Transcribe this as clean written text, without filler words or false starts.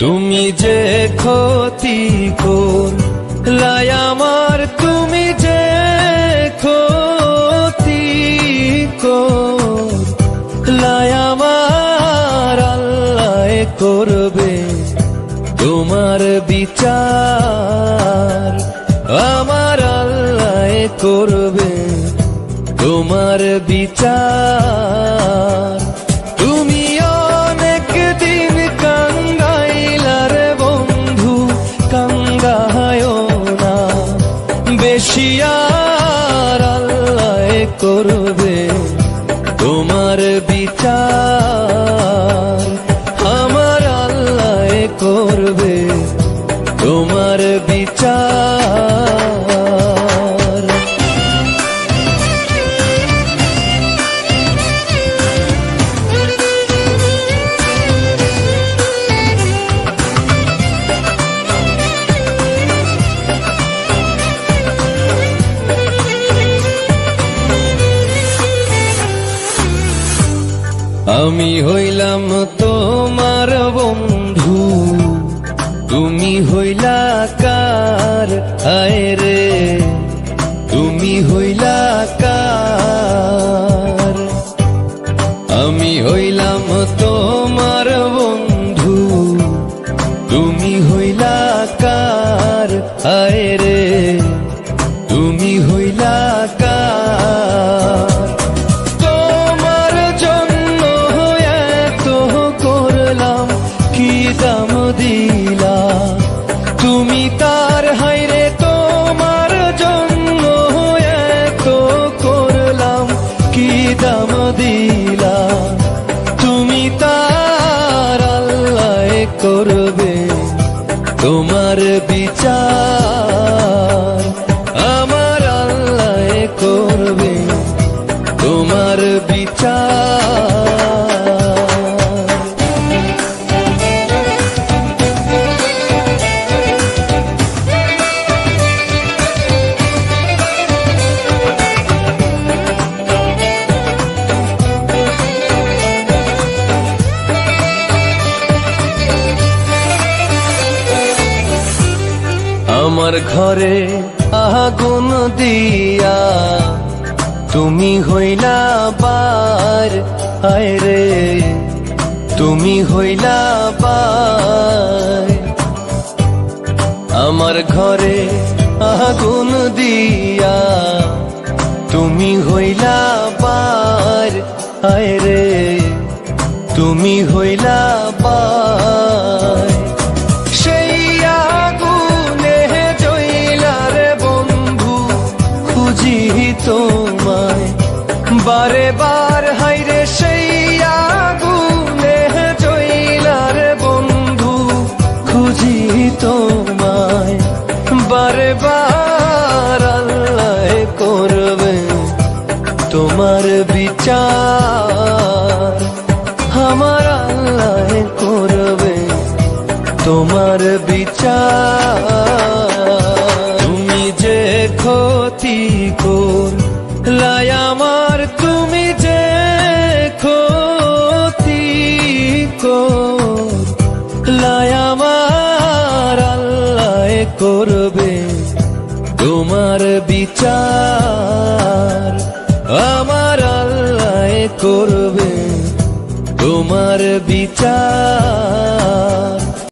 তুমি যে ক্ষতি করলাই আমার, তুমি যে ক্ষতি করলাই আমার, আল্লাহ করবে তোমার বিচার। আমার আল্লাহ করবে তোমার বিচার। তুমি অনেক দিন কাঙ্গাইলার বন্ধু, কাঙ্গায়ও না বেশি আর, আল্লাহ করবে তোমার বিচার। আমার আল্লাহ করবে তোমার বিচার। আমি হইলাম তোমার বন্ধু, তুমি হইলা কার? হায় রে তুমি হইলা কার? আমি হইলাম তোমার বন্ধু, তুমি হইলা কার? হায় রে তুমি হইলা কার? দাম দিলা তুমি তার, হায়রে তোমার জন্য এত করলাম কি দাম দিলা তুমি তার। আল্লাহ করবে তোমার বিচার। আমার আল্লাহ করবে তোমার বিচার। আমার ঘরে আগুন দিয়া তুমি হইলা বার, হায় রে তুমি হইলা বার। আমার ঘরে আগুন দিয়া তুমি হইলা বার, হায় রে তুমি হইলা বার। তোমায় বারে বার, হায়রে সেই আগুনে জইলার বন্ধু, খুঁজি তোমায় বারে বার। আল্লাহ করবে তোমার বিচার। আমার আল্লাহ করবে তোমার বিচার। তুমি যে ক্ষতি করলাই আমার, তুমি যে ক্ষতি করলাই আমার, আল্লাহ করবে তোমার বিচার। আমার আল্লাহ করবে তোমার বিচার।